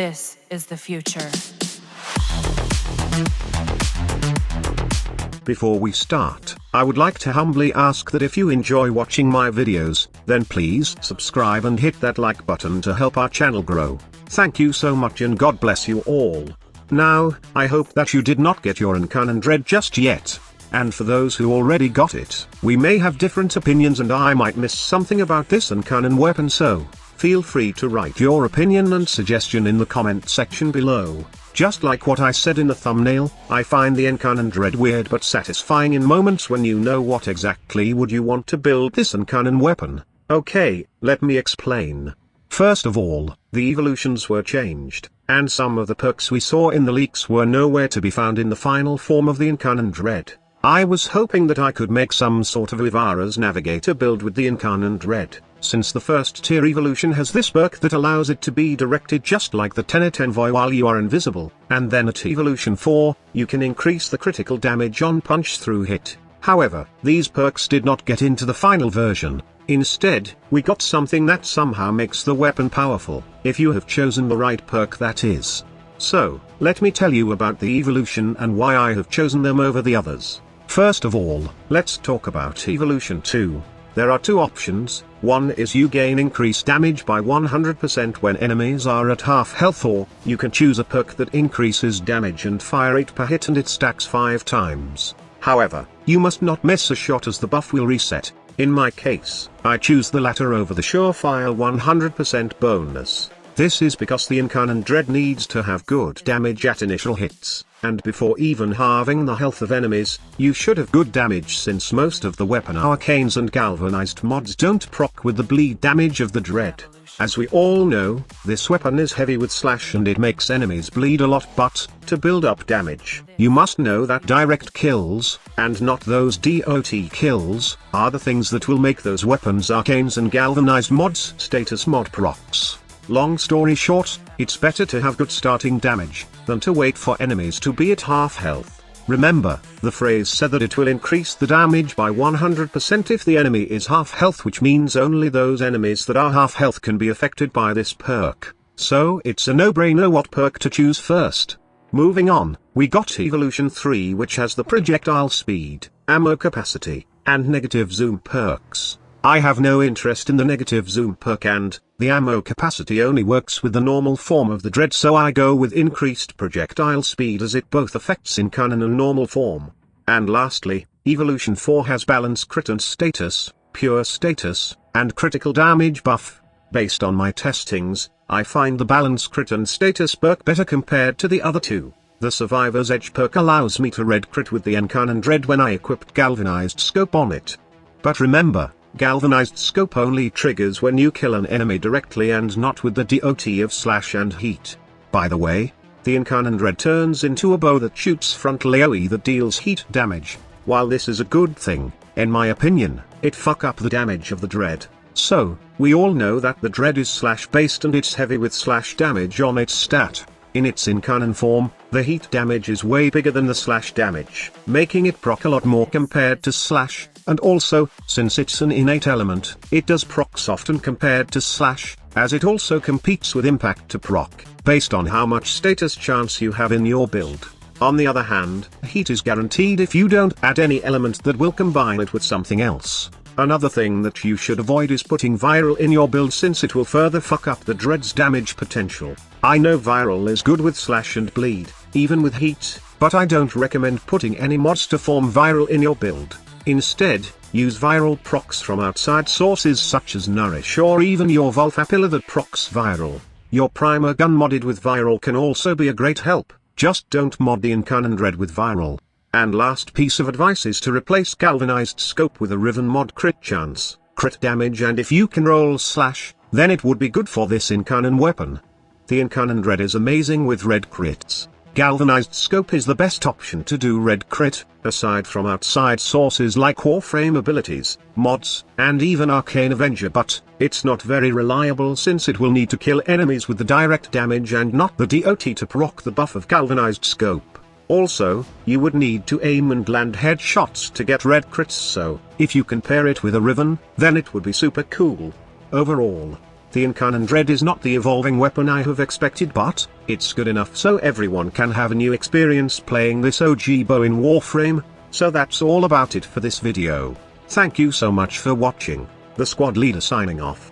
This is the future. Before we start, I would like to humbly ask that if you enjoy watching my videos, then please subscribe and hit that like button to help our channel grow. Thank you so much and God bless you all. Now, I hope that you did not get your Incarnon Dread just yet. And for those who already got it, we may have different opinions and I might miss something about this Incarnon weapon, so feel free to write your opinion and suggestion in the comment section below. Just like what I said in the thumbnail, I find the Incarnon Dread weird but satisfying in moments when you know what exactly would you want to build this Incarnon weapon. Okay, let me explain. First of all, the evolutions were changed, and some of the perks we saw in the leaks were nowhere to be found in the final form of the Incarnon Dread. I was hoping that I could make some sort of Ivara's Navigator build with the Incarnon Dread, since the first tier evolution has this perk that allows it to be directed just like the Tenet Envoy while you are invisible, and then at evolution 4, you can increase the critical damage on punch through hit. However, these perks did not get into the final version. Instead, we got something that somehow makes the weapon powerful, if you have chosen the right perk, that is. So, let me tell you about the evolution and why I have chosen them over the others. First of all, let's talk about evolution 2. There are two options. One is you gain increased damage by 100% when enemies are at half health, or you can choose a perk that increases damage and fire rate per hit and it stacks 5 times. However, you must not miss a shot as the buff will reset. In my case, I choose the latter over the surefire 100% bonus. This is because the Incarnon Dread needs to have good damage at initial hits, and before even halving the health of enemies, you should have good damage since most of the weapon arcanes and galvanized mods don't proc with the bleed damage of the Dread. As we all know, this weapon is heavy with slash and it makes enemies bleed a lot, but to build up damage, you must know that direct kills, and not those DOT kills, are the things that will make those weapons arcanes and galvanized mods status mod procs. Long story short, it's better to have good starting damage, than to wait for enemies to be at half health. Remember, the phrase said that it will increase the damage by 100% if the enemy is half health, which means only those enemies that are half health can be affected by this perk. So it's a no-brainer what perk to choose first. Moving on, we got evolution 3, which has the projectile speed, ammo capacity, and negative zoom perks. I have no interest in the negative zoom perk, and the ammo capacity only works with the normal form of the Dread, so I go with increased projectile speed as it both affects Incarnon and normal form. And lastly, evolution 4 has balance crit and status, pure status, and critical damage buff. Based on my testings, I find the balance crit and status perk better compared to the other two. The Survivor's Edge perk allows me to red crit with the Incarnon Dread when I equipped galvanized scope on it. But remember, galvanized scope only triggers when you kill an enemy directly and not with the DOT of slash and heat. By the way, the Incarnon Dread turns into a bow that shoots frontal AoE that deals heat damage. While this is a good thing, in my opinion, it fuck up the damage of the Dread. So, we all know that the Dread is slash based and it's heavy with slash damage on its stat. In its Incarnon form, the heat damage is way bigger than the slash damage, making it proc a lot more compared to slash, and also, since it's an innate element, it does procs often compared to slash, as it also competes with impact to proc, based on how much status chance you have in your build. On the other hand, heat is guaranteed if you don't add any element that will combine it with something else. Another thing that you should avoid is putting viral in your build, since it will further fuck up the Dread's damage potential. I know viral is good with slash and bleed, even with heat, but I don't recommend putting any mods to form viral in your build. Instead, use viral procs from outside sources such as Nourish or even your Volfa pillar that procs viral. Your primer gun modded with viral can also be a great help, just don't mod the Incarnon Dread with viral. And last piece of advice is to replace galvanized scope with a Riven mod crit chance, crit damage, and if you can roll slash, then it would be good for this Incarnon weapon. The Incarnon Dread is amazing with red crits. Galvanized scope is the best option to do red crit, aside from outside sources like Warframe abilities, mods, and even Arcane Avenger, but it's not very reliable since it will need to kill enemies with the direct damage and not the DOT to proc the buff of galvanized scope. Also, you would need to aim and land headshots to get red crits, so if you can pair it with a Riven, then it would be super cool. Overall, The Incarnon Dread is not the evolving weapon I have expected, but it's good enough so everyone can have a new experience playing this OG bow in Warframe. So that's all about it for this video. Thank you so much for watching. The squad leader signing off.